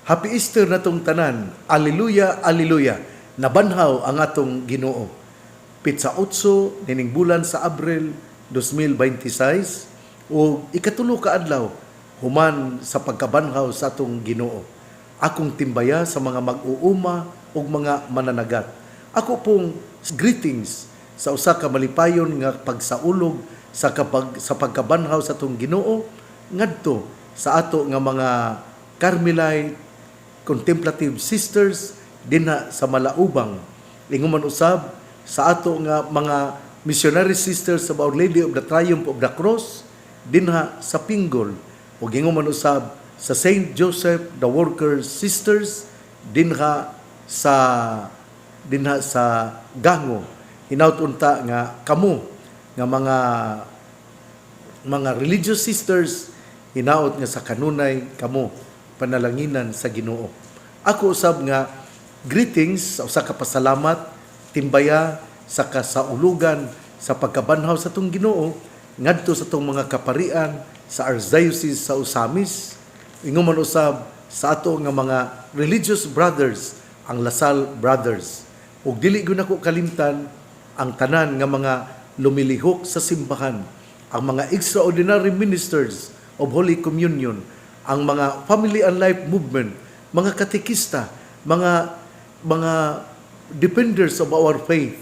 Happy Easter na tong tanan. Alleluia, alleluia. Nabanhaw ang atong Ginoo. Pitsa 8 nining bulan sa Abril 2026 o ikatulo ka adlaw human sa pagkabanhaw sa atong Ginoo. Akong timbaya sa mga mag-uuma ug mga mananagat. Ako pong greetings sa usa ka malipayon nga pagsaulog sa pagkabanhaw sa atong Ginoo ngadto sa ato nga mga Carmelite contemplative sisters dinha sa Malaubang. Ingon man usab sa ato nga mga missionary sisters sa Our Lady of the Triumph of the Cross dinha sa Pinggol. Ug ingon man usab sa Saint Joseph the Workers Sisters dinha sa Gango. Hinaut unta nga kamo nga mga religious sisters hinaut nga sa kanunay kamo panalanginan sa Ginoo. Ako usab nga greetings sa usa ka pasalamat timbaya sa kasaulugan sa pagkabanhaw sa tong Ginoo ngadto sa tong mga kaparian sa Archdiocese sa Osamis. Ingon man usab sa ato nga mga religious brothers, ang Lasal Brothers. Ug dili gyud nako kalimtan ang tanan nga mga lumilihok sa simbahan, ang mga extraordinary ministers of Holy Communion, ang mga Family and Life Movement, mga katekista, mga defenders of our faith.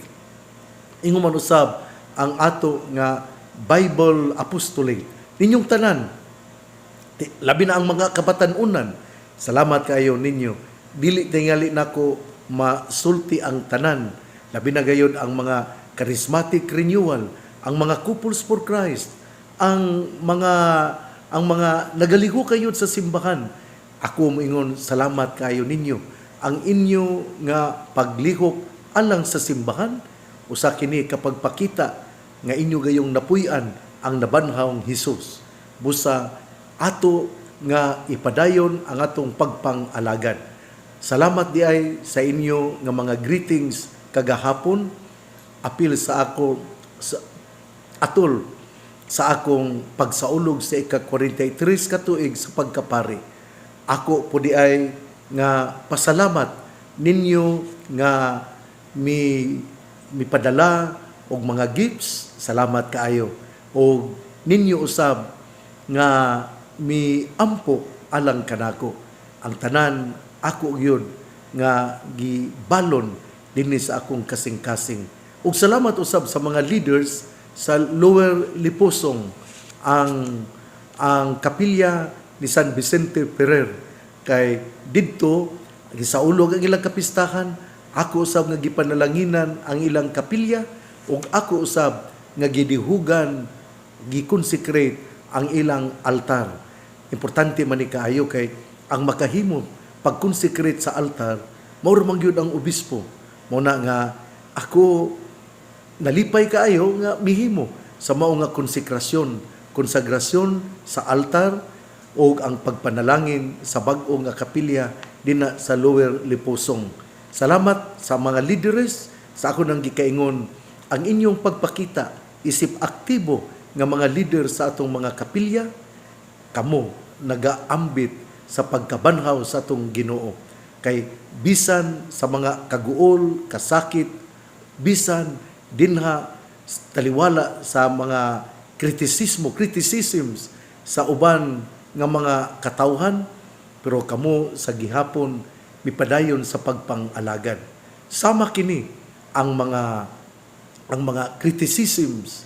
Ingon man usab ang ato nga Bible apostolate. Ninyong tanan, labi na ang mga kabatanunan, salamat kayo ninyo. Dili tingali nako masulti ang tanan. Labi na gayon ang mga charismatic renewal, ang mga couples for Christ, ang mga nagaligo kayo sa simbahan. Ako moingon salamat kayo ninyo. Ang inyo nga paglihok alang sa simbahan usa kini kapag pakita nga inyo gayong napuy-an ang nabanhawng Hesus. Busa ato nga ipadayon ang atong pagpang-alagad. Salamat diay sa inyo nga mga greetings kagahapon. Apil sa ako atol sa akong pagsaulog sa ika-43 ka tuig sa pagkapari. Ako po diay nga pasalamat ninyo nga mipadala og mga gifts. Salamat kaayo. Og ninyo usab nga miampo alang kanako. Ang tanan ako gyud nga gibalon dinhi sa akong kasing-kasing. Ug salamat usab sa mga leaders sa Lower Liposong, ang kapilya ni San Vicente Ferrer. Kay didto gisaulog ang ilang kapistahan, ako usab nga gipanalanginan ang ilang kapilya ug ako usab nga gidihugan, gikonsecrate ang ilang altar. Importante man ni kaayo kay ang makahimo pag-consecrate sa altar mao man gyud ang obispo. Mao na nga ako nalipay kaayo nga mihimo sa mao nga konsagrasyon sa altar o ang pagpanalangin sa bag-o nga kapilya dinha sa Lower Liposong. Salamat sa mga leaders sa ako nang gikaingon ang inyong pagpakita isip aktibo nga mga leader sa atong mga kapilya. Kamo nagaambit sa pagkabanhaw sa atong Ginoo. Kay bisan sa mga kaguol, kasakit, bisan dinha taliwala sa mga criticisms sa uban nga mga katawhan, pero kamo sa gihapon mipadayon sa pagpang-alagad. Sama kini ang mga criticisms,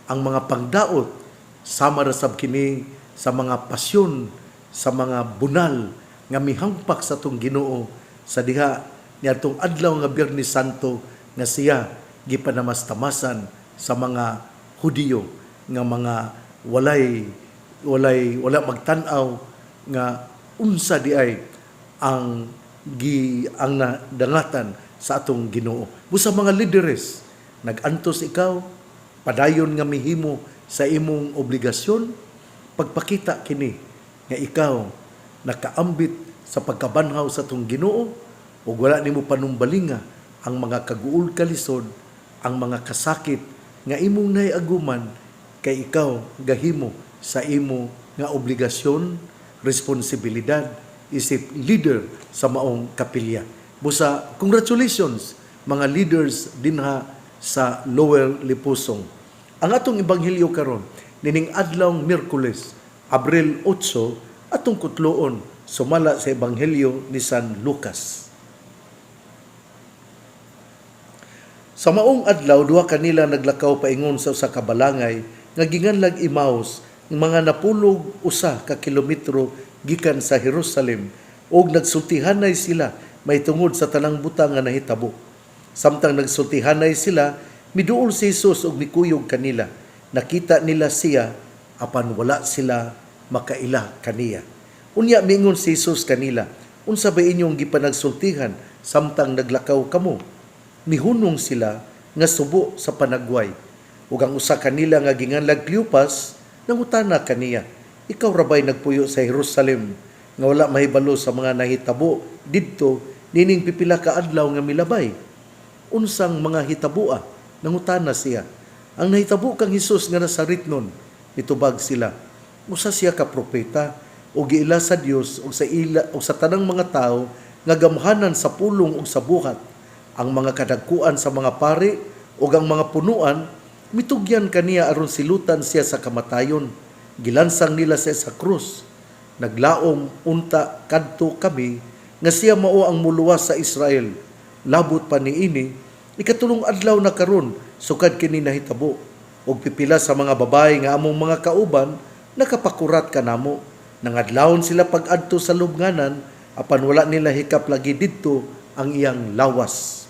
ang mga pangdaot, sama ra sab kini sa mga pasyon, sa mga bunal nga mihangpak sa tong Ginoo sa diha niadtong adlaw nga Biyernes Santo nga siya gipanamastamasan sa mga Hudiyo nga mga wala magtan-aw nga unsa diay ang nadangatan sa atong Ginoo. Busa mga leaders nagantos ikaw padayon nga mihimo sa imong obligasyon, pagpakita kini nga ikaw nakaambit sa pagkabanhaw sa atong Ginoo ug wala nimo panumbalinga ang mga kaguol kalisod, ang mga kasakit nga imong nahiaguman kay ikaw gahimo sa imo nga obligasyon, responsibilidad isip leader sa maong kapilya. Busa, congratulations mga leaders dinha sa Lower Lipusong. Ang atong ebanghelyo karon nining adlawng Miyerkules, Abril 8, atong kutloon sumala sa ebanghelyo ni San Lucas. Sa maong adlaw, duha kanila naglakaw paingon sa usa ka balangay nga ginganlag Emmaus, mga napulog usa ka kilometro gikan sa Jerusalem, og nagsultihanay sila may tungod sa tanang butang nga nahitabo. Samtang nagsultihanay sila, miduol si Jesus og mikuyog kanila. Nakita nila siya, apan wala sila makaila kaniya. Unya mingon si Jesus kanila, unsa ba inyong gipanagsultihan samtang naglakaw kamo? Mihunong sila nga subo sa panagway. Ug ang usa kanila nga ginganlag Cleopas nangutana kaniya, ikaw rabay nagpuyo sa Jerusalem nga wala mahibalo sa mga nahitabo didto nining pipila ka adlaw nga milabay? Unsang mga hitabua? Nangutana siya. Ang nahitabo kang Hesus nga Nazaretnon, mitubag sila. Usa siya ka propeta o giila sa Dios o sa tanang mga tao nga gamhanan sa pulong o sa buhat. Ang mga kadagkuan sa mga pari o ang mga punuan, mitugyan kaniya aron silutan siya sa kamatayon. Gilansang nila siya sa krus. Naglaom unta kadto kami nga siya mao ang muluwas sa Israel. Labot pa niini, ikatulong adlaw na karon sukad kini nahitabo. Og pipila sa mga babae nga among mga kauban nakapakurat kanamo. Nangadlawon sila pag-adto sa lubnganan apan wala nila hikap lagi didto ang iyang lawas.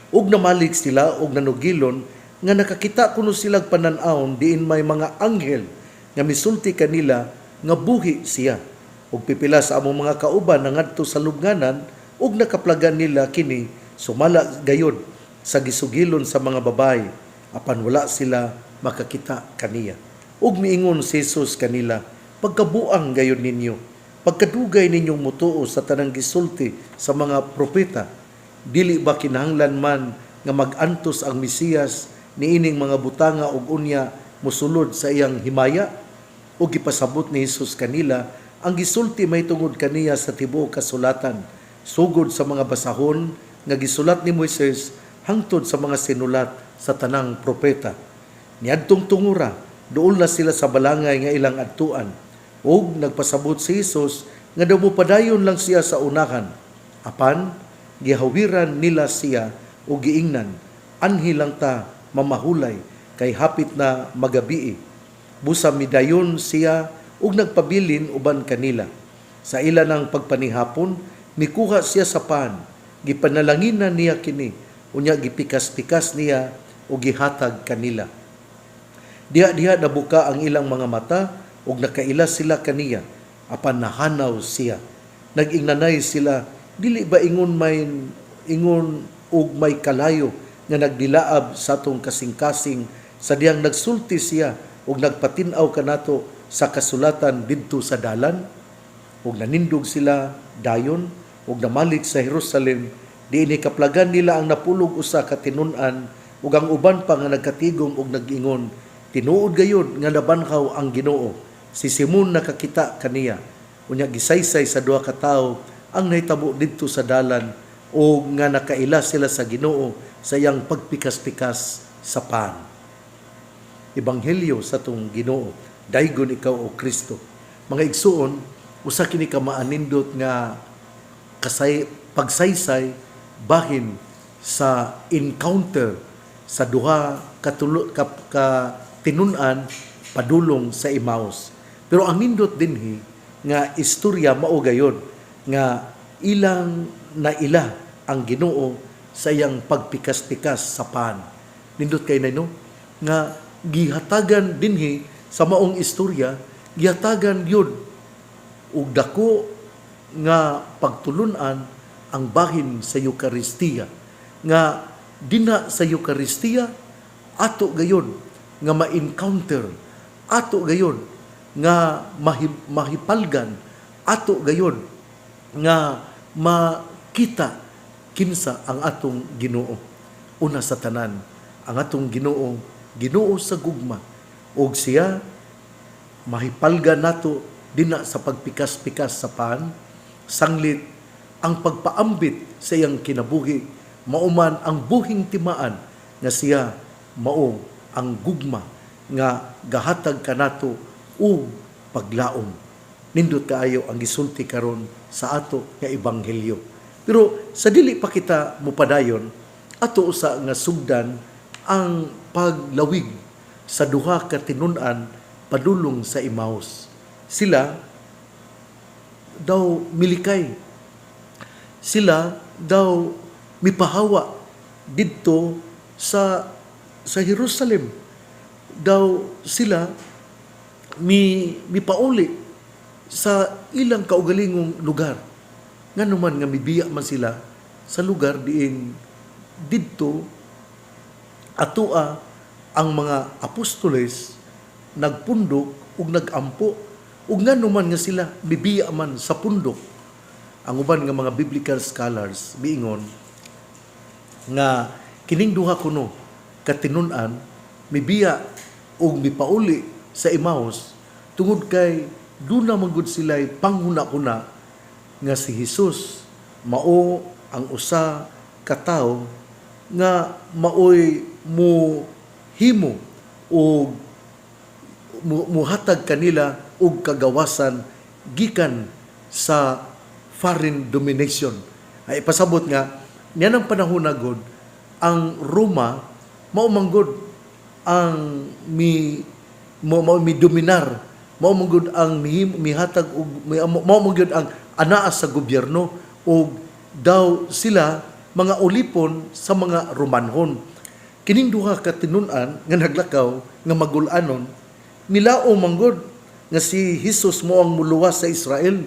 Ug namalig sila og nanugilon nga nakakita kuno silang panan-awon diin may mga anghel nga misulti kanila nga buhi siya. Ug pipila sa among mga kauban nangadto sa lubnganan ug nakaplagan nila kini sumala gayod sa gisugilon sa mga babae apan wala sila makakita kaniya. Ug miingon si Jesus kanila, pagkabuang gayod ninyo, pagkadugay ninyong mutuo sa tanang gisulti sa mga propeta. Dili ba kinahanglan man nga mag-antos ang Mesiyas niining mga butanga ug unya mosulod sa iyang himaya? O gipasabot ni Jesus kanila, ang gisulti may tungod kaniya sa tibuok kasulatan, sugod sa mga basahon nga gisulat ni Moises hangtod sa mga sinulat sa tanang propeta. Niadtong tungura, doon na sila sa balangay nga ilang adtuan. Og nagpasabot si Jesus nga daw padayon lang siya sa unahan. Apan, gihawiran nila siya o giingnan, anhi lang ta mamahulay kay hapit na magabii. Busa midayon siya ug nagpabilin uban kanila. Sa ila ng pagpanihapon, mikuha siya sa pan, gipanalanginan niya kini, unya gipikas-pikas niya o gihatag kanila. Diha-diha nabuka ang ilang mga mata ug nakaila sila kaniya, apan nahanaw siya. Nag-ingnanay sila, dili ba ingon ug may kalayo nga nagdilaab sa atong kasing-kasing sa diyang nagsulti siya ug nagpatin-aw kanato sa kasulatan didto sa dalan? Ug nanindog sila dayon ug namalik sa Jerusalem, diini kaplagan nila ang napulog usa ka tinun-an ug ang uban pa nga nagkatigom ug nag-ingon, tinuod gayud nga nabanhaw ang Ginoo. Si Simon nakakita kaniya, unya gisaysay sa duha ka tawo ang nahitabo didto sa dalan o nga nakaila sila sa Ginoo sa iyang pagpikas-pikas sa pan. Ebanghelyo sa tong Ginoo, daygon ikaw o Kristo. Mga igsuon, usa kini ka maanindot nga pagsaysay bahin sa encounter sa duha ka tinun-an padulong sa Emmaus. Pero ang nindot dinhi nga istorya mao gayon nga ilang naila ang Ginoo sa iyang pagpikas-pikas sa pan. Nindot kay no nga gihatagan dinhi sa maong istorya, gihatagan yun ug dako nga pagtulunan ang bahin sa Eucharistia, nga dina sa Eucharistia ato gayon nga ma-encounter, ato gayon nga mahipalgan, ato gayon nga makita kinsa ang atong Ginoo. Una sa tanan, ang atong Ginoo, Ginoo sa gugma, ug siya mahipalgan nato dina sa pagpikas-pikas sa pan, sanglit ang pagpaambit sa iyang kinabuhi, mauman ang buhing timaan nga siya mao ang gugma nga gahatag kanato ug paglaom. Nindot kaayo ang gisulti karon sa ato nga ebanghelyo. Pero sa dili pa kita mupadayon, ato usa nga sugdan ang paglawig sa duha ka tinun-an padulong sa Emmaus. Sila daw milikay. Sila daw mipahawa didto sa Jerusalem. Daw sila mipauli sa ilang kaugalingong lugar. Nganuman nga mibiya man sila sa lugar diin didto atua ang mga apostoles nagpundok ug nagampo ug nganuman nga sila mibiya man sa pundok. Ang uban nga mga biblical scholars miingon nga kining duha kuno katinun-an mibiya ug mipauli sa Emmaus tungod kay duna man gud sila'y panghuna-huna nga si Jesus mao ang usa ka tawo nga maoy muhimo o muhatag kanila og kagawasan gikan sa foreign domination. Ay pasabot nga niyan ang panahon na gud ang Roma mao manggod ang mi dominar, mao manggod ang mihatag og mao manggod ang anaa sa gobyerno og daw sila mga ulipon sa mga Romanhon. Kining duha ka tinun-an nga naglakaw nga magul-anon nilao manggod nga si Jesus mo ang muluwas sa Israel.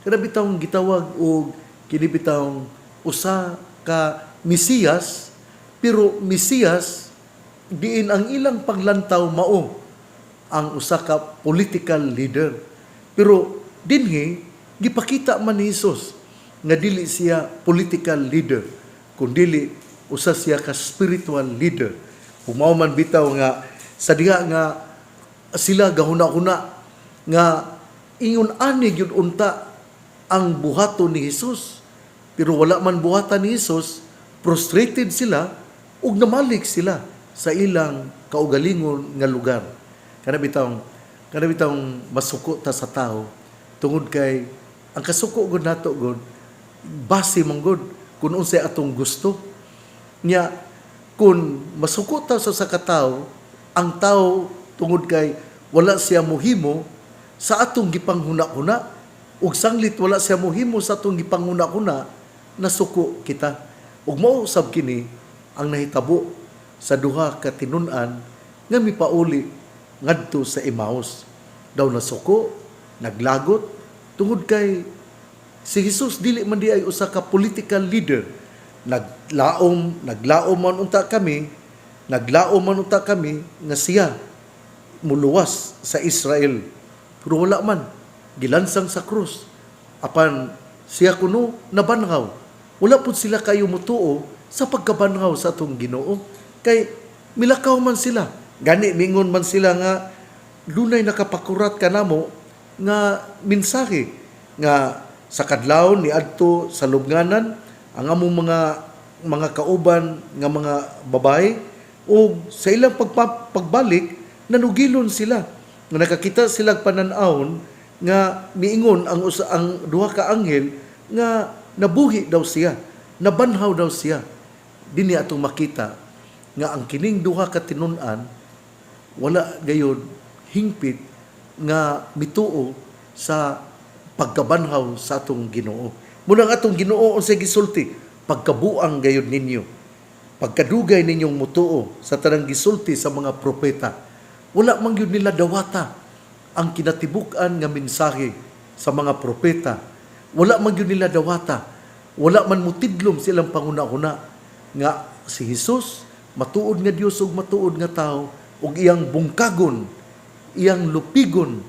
Kada bitawng gitawag og kini bitawng usa ka Mesiyas, pero Mesiyas diin ang ilang paglantaw mao ang usa ka political leader. Pero dinhi gipakita man ni Jesus nga dili siya political leader, kundi usa siya ka spiritual leader. Humaw man bitaw nga sa diha nga sila gahuna-huna nga ingon ani gyud unta ang buhaton ni Jesus. Pero wala man buhatan ni Jesus, frustrated sila ug namalik sila sa ilang kaugalingon nga lugar. Kana bitawng masuko ta sa tao tungod kay ang kasuko gud nato gud base man gud kun unsay atong gusto. Nya kun masuko ta sa katawo, ang tao tungod kay wala siya mohimo sa atong gipanghuna-huna ug sanglit wala siya mohimo sa atong gipanghuna-huna, nasuko kita. Ug mao usab kini ang nahitabo sa duha ka tinun-an nga mipauli ngadto sa Emmaus. Daw nasuko, naglagot tungod kay si Jesus dili man di ay usa ka political leader. Naglaom man unta kami nga siya muluwas sa Israel. Pero wala man, gilansang sa krus. Apan siya kuno nabanhaw. Wala pud sila kayo mutuo sa pagkabanhaw sa atong Ginoo. Kay milakaw man sila. Gani mingon man sila nga dunay nakapakurat kanamo nga mensahe nga sa kadlawon ni adto sa lubnganan ang among mga kauban nga mga babae o sa ilang pagbalik nanugilon sila nga nakakita sila panan-awon nga miingon ang duha ka anghel nga nabuhi daw siya, nabanhaw daw siya. Dinhi atong makita nga ang kining duha ka tinun-an wala gayud hingpit nga mituo sa pagkabanhaw sa atong Ginoo. Muna ang atong Ginoo unsay gisulti, pagkabuang gayud ninyo, pagkadugay ninyong mutuo sa tanang gisulti sa mga propeta. Wala man gyud nila dawata ang kinatibuk-an nga mensahe sa mga propeta. Wala man gyud nila dawata, wala man mutidlom silang panguna-una nga si Jesus matuod nga Dios ug matuod nga tao ug iyang bungkagon, iyang lupigon,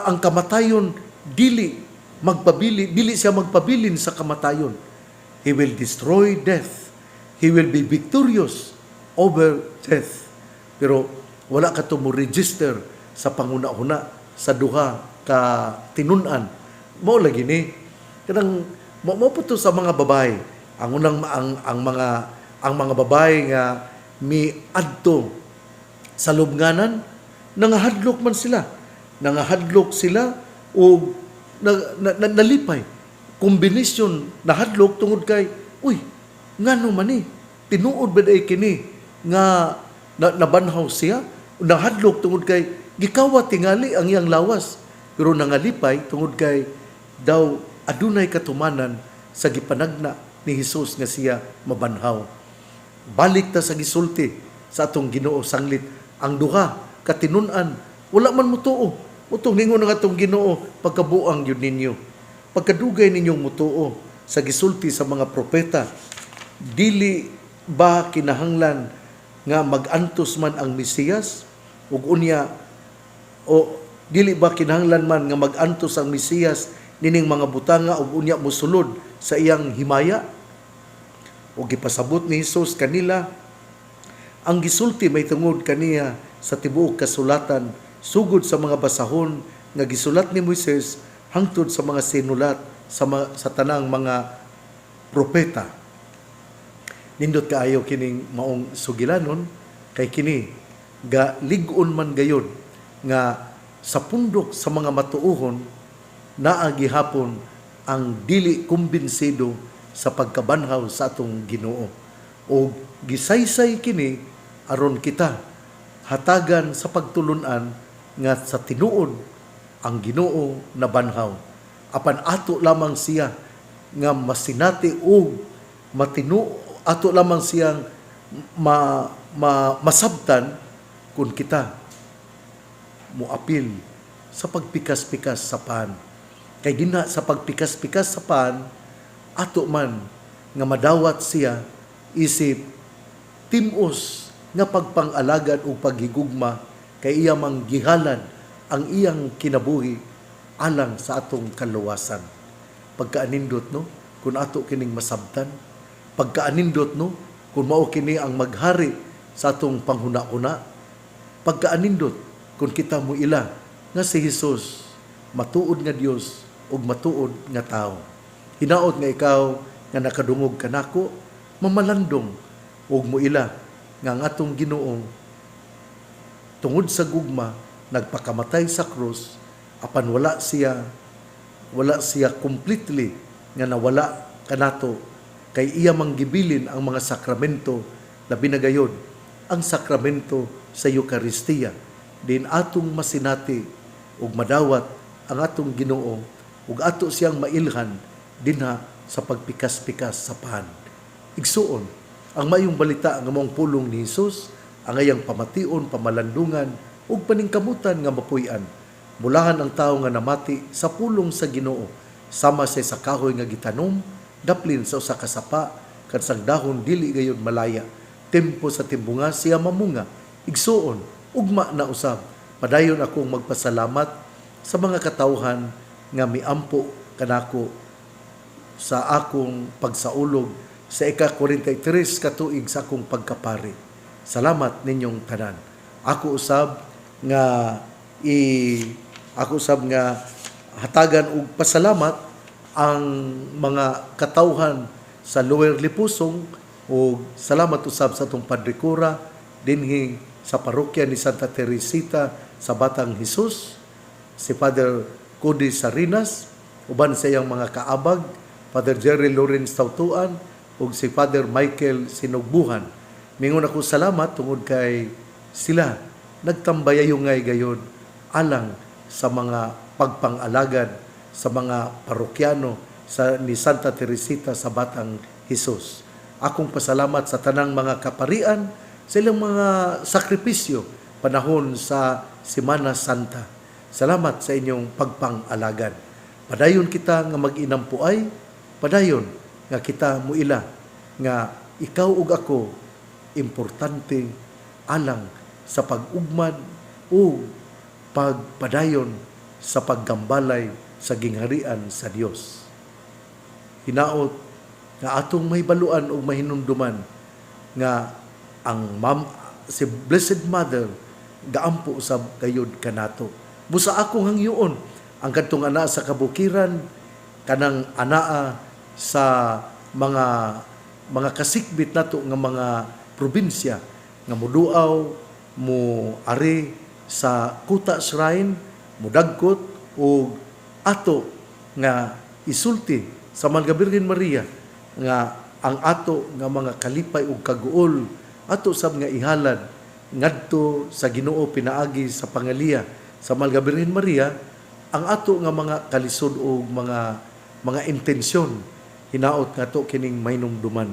ang kamatayon dili siya magpabilin sa kamatayon. He will destroy death. He will be victorious over death. Pero wala ka to mo register sa panguna-una sa duha ka tinun-an. Mao lagi ni kanang mo po to sa mga babae. Ang unang ang mga babae nga miadto sa lubnganan, nangahadlok man sila. Nangahadlok sila o nalipay. Kombinasyon nahadlok tungod kay, uy, ngano man ni? Tinuod ba day kini nga nabanhaw siya? Nahadlok tungod kay, gikawa tingali ang iyang lawas. Pero nangalipay tungod kay, daw adunay katumanan sa gipanagna ni Hesus nga siya mabanhaw. Balik ta sa gisulti sa atong Ginoo sanglit. Ang duha katinun-an wala man mutuo. Utong ningon nga atong Ginoo pagkabuang yun ninyo. Pagkadugay ninyong mutuo sa gisulti sa mga propeta, dili ba kinahanglan nga mag-antos man ang Mesiyas ug unya o dili ba kinahanglan man nga mag-antos ang Mesiyas nining mga butanga ug unya mosulod sa iyang himaya? O gipasabot ni Hesus kanila, ang gisulti may tungod kaniya sa tibuok kasulatan sugod sa mga basahon nga gisulat ni Moises hangtod sa mga sinulat sa tanang mga propeta. Nindot kaayo kining maong sugilanon kay kini ga lig-on man gayon nga sa pundok sa mga matuohon naa gihapon ang dili kumbinsido sa pagkabanhaw sa atong Ginoo. O gisaysay kini aron kita hatagan sa pagtulunan nga sa tinuod ang Ginoo na banhaw. Apan ato lamang siya nga masinati og ato lamang siyang masabtan kung kita muapil sa pagpikas-pikas sa paan. Kay gina sa pagpikas-pikas sa paan, ato man nga madawat siya isip timos nga pagpang-alagad o paghigugma kay iya mang gihalad ang iyang kinabuhi alang sa atong kaluwasan. Pagkaanindot no, kung ato kining masabtan, pagkaanindot no, kung mao kini ang maghari sa atong panghuna-una, pagkaanindot kung kita mo ila nga si Hesus matuod nga Dios ug matuod nga tao. Hinaot nga ikaw nga nakadungog kanako, mamalandong ug muila nga ang atong Ginoo tungod sa gugma nagpakamatay sa krus apan wala siya completely nga nawala kanato kay iya manggibilin ang mga sakramento labi na gayud ang sakramento sa Eucharistia din atong masinati ug madawat ang atong Ginoo ug ato siyang mailhan dinha sa pagpikas-pikas sa paan. Igsuon, ang mayong balita nga maong pulong ni Hesus, ang ayang pamation, pamalandungan, ug paningkamutan nga mapuy-an. Mulahan ang tao nga namati sa pulong sa Ginoo, sama sa kahoy nga gitanom, daplin sa usa ka sapa, kansang dahon dili gayon malaya. Tempo sa timbunga siya mamunga. Igsuon, ugma na usab. Padayon akong magpasalamat sa mga katawhan nga miampo kanako sa akong pagsaulog sa ika-43 katuig sa akong pagkapari. Salamat ninyong tanan. Ako usab nga hatagan og pasalamat ang mga katawhan sa Lower Lipusong o salamat usab sa atong Padre Cura dinhi sa parokya ni Santa Teresita sa Batang Hesus, si Father Cody Sarinas, uban sa iyang mga kaabag, Father Jerry Lawrence Tautuan, ug si Father Michael Sinugbuhan. Mingon ako salamat tungod kay sila nagtambayayungay gayon alang sa mga pagpang-alagad sa mga parokyano ni Santa Teresita sa Batang Hesus. Akong pasalamat sa tanang mga kaparian sa ilang mga sakripisyo panahon sa Semana Santa. Salamat sa inyong pagpang-alagad. Padayon kita nga mag-inampuay, padayon nga kita muila nga ikaw ug ako importante alang sa pag-ugmad o pagpadayon sa paggambalay sa gingharian sa Dios. Hinaot nga atong mahibaluan o mahinumduman nga ang si Blessed Mother gaampo usab kayod kanato. Busa akong hangyoon ang kadtong ana sa kabukiran, kanang anaa sa mga kasikbit nato nga mga probinsya nga moduaw mo ari sa Kuta Shrine, mudagkot o ato nga isulti sa Mahal nga Birhen Maria nga ang ato nga mga kalipay ug kaguol ato sab nga ihalad ngadto sa Ginoo pinaagi sa pangaliya sa Mahal nga Birhen Maria ang ato nga mga kalisod o mga intensyon hinaot nga to kining mainumduman.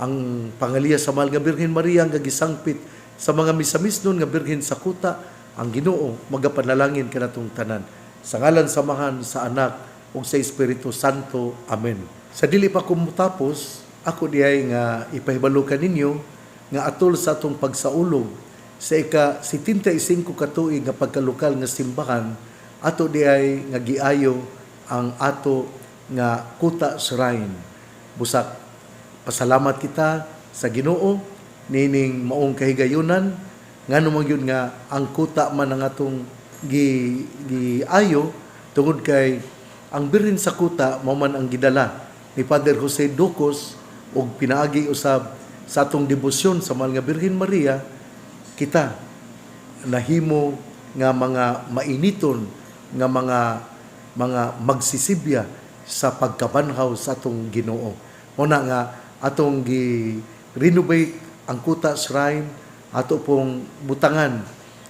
Ang pangaliya sa Mahal nga Birhen Maria nga gisangpit sa mga misamisnon nga birhen sa kuta, ang Ginoo magapanalangin kanatong tanan. Sa ngalan samahan sa Anak ug sa Espiritu Santo. Amen. Sa dili pa ko motapos, ako diay nga ipahibalo kaninyo nga atol sa atong pagsaulog sa ika-75 ka tuig nga pagkalokal nga simbahan, ato diay nga giayo ang ato nga Kuta Shrine. Busak pasalamat kita sa Ginoo nining maong kahigayunan ngano man gyud nga ang kuta man ang atong giayo tungod kay ang birhen sa kuta mao man ang gidala ni Father Jose Ducos ug pinaagi usab sa atong debosyon sa Mahal nga Birhen Maria. Kita nahimo nga mga mainiton nga mga magsisibya sa pagkabanhaw sa atong Ginoo. Una nga atong gi-renovate ang Kuta Shrine, ato pong butangan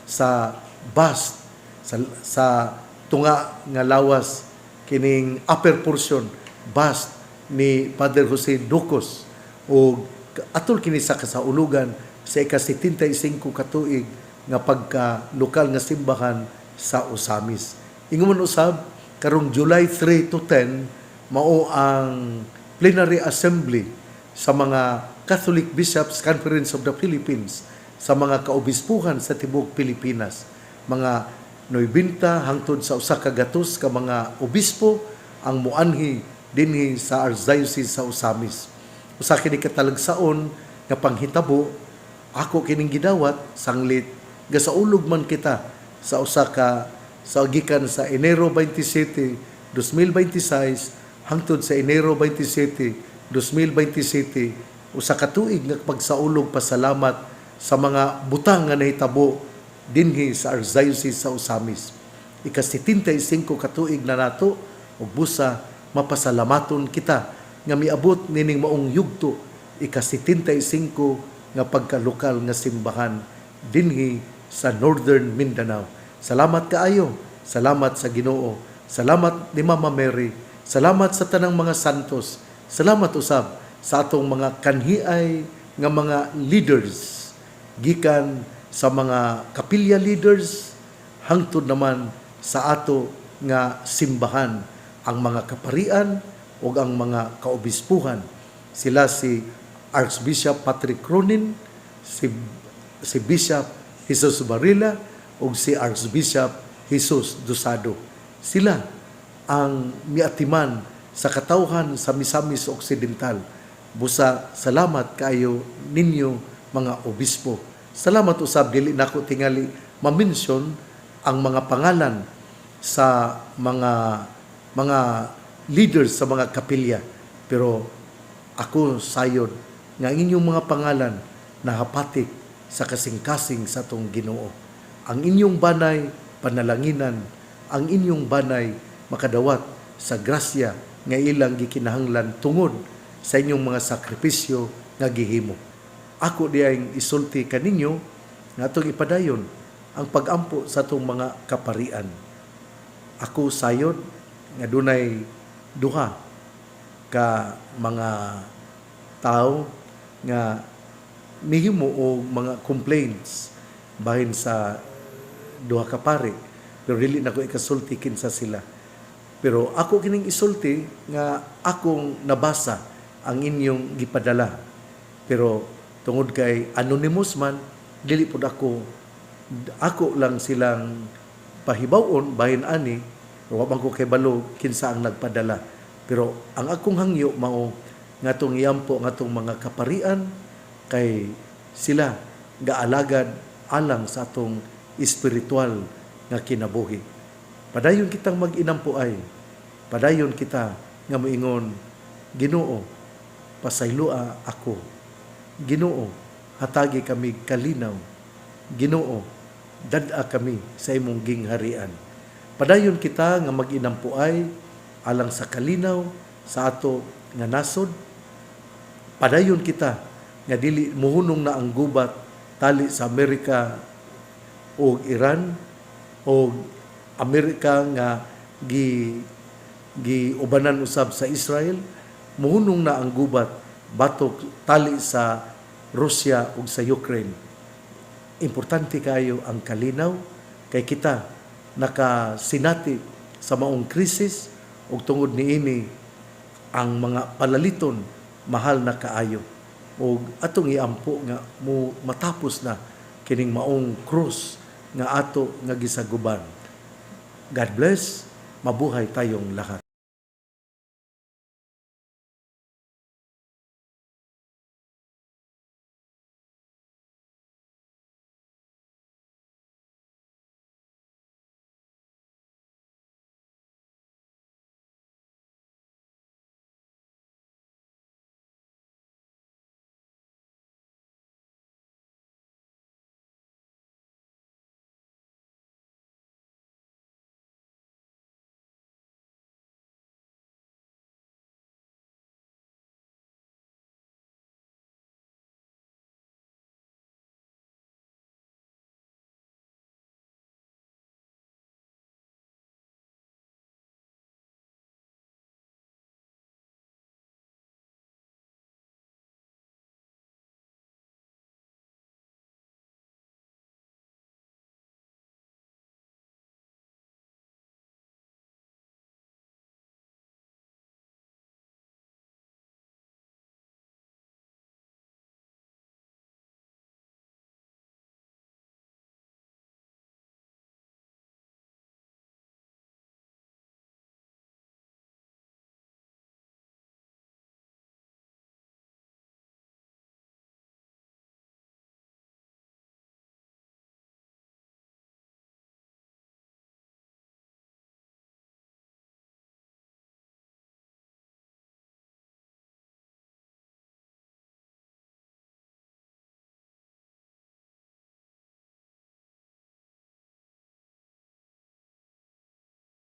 sa bust sa tunga nga lawas kining upper portion bust ni Father Jose Ducos o atol kini sa kasaulugan sa ika-75 ka tuig nga pagka-lokal nga simbahan sa Osamis. Ingon usab karong July 3 to 10 mao ang plenary assembly sa mga Catholic Bishops Conference of the Philippines sa mga kaobispuhan sa tibuok Pilipinas. Mga 90 hangtod sa usa ka gatos ka mga obispo ang muanhi dinhi sa Archdiocese sa Osamis. Usa kini katalagsaon nga panghitabo ako kining gidawat sanglit gasaulog man kita sa usa ka sa gikan sa Enero 27, 2026 hangtod sa Enero 27, 2027 usa ka tuig nga pagsaulog pasalamat sa mga butang nga nahitabo dinhi sa Archdiocese sa Osamis. Ika-75 ka tuig na nato ug busa mapasalamaton kita nga miabot nining maong yugto ika-75 nga pagkalokal nga simbahan dinhi sa Northern Mindanao. Salamat kaayo, salamat sa Ginoo, salamat ni Mama Mary, salamat sa tanang mga santos, salamat usab sa atong mga kanhiay nga mga leaders gikan sa mga kapilya leaders hangtod naman sa ato nga simbahan, ang mga kaparian o ang mga kaobispuhan. Sila si Archbishop Patrick Cronin, si Bishop Jesus Barilla o si Archbishop Jesus Dosado. Sila ang miatiman sa katawhan sa Misamis Occidental. Busa salamat kayo ninyo mga obispo. Salamat usab dili nako tingali ma-mention ang mga pangalan sa mga leaders sa mga kapilya. Pero ako sayod nga inyong mga pangalan nahapatik sa kasing-kasing sa atong Ginoo. Ang inyong banay panalanginan, ang inyong banay makadawat sa grasya nga ilang gikinahanglan tungod sa inyong mga sakripisyo nga gihimo. Ako diay isulti kaninyo nga atong ipadayon ang pag-ampo sa atong mga kaparian. Ako sayod nga dunay duha ka mga tao nga mihimo o mga complaints bahin sa duha ka pari, pero dili nako ikasulti kinsa sila. Pero ako kining isulti nga akong nabasa ang inyong gipadala. Pero tungod kay anonymous man, dili pud ako lang silang pahibawon bahin ani, wa man ko kay balo kinsa ang nagpadala. Pero ang akong hangyo mao ngatong iyampo ngatong mga kaparian kay sila gaalagad alang sa atong espiritual nga kinabuhi. Padayon kitang mag-inampuay. Padayon kita nga moingon, Ginoo, pasaylua ako. Ginoo, hatagi kami kalinaw. Ginoo, dad-a kami sa imong gingharian. Padayon kita nga mag-inampuay alang sa kalinaw sa ato nga nasod. Padayon kita nga dili muhunong na ang gubat tali sa Amerika o Iran o Amerika nga giubanan usab sa Israel, muhunong na ang gubat batok tali sa Russia ug sa Ukraine. Importante kayo ang kalinaw kay kita nakasinati sa maong krisis ug tungod niini ang mga palaliton mahal na kaayo ug atong iampo nga mo matapos na kining maong krus nga ato nga gisaguban. God bless, mabuhay tayong lahat.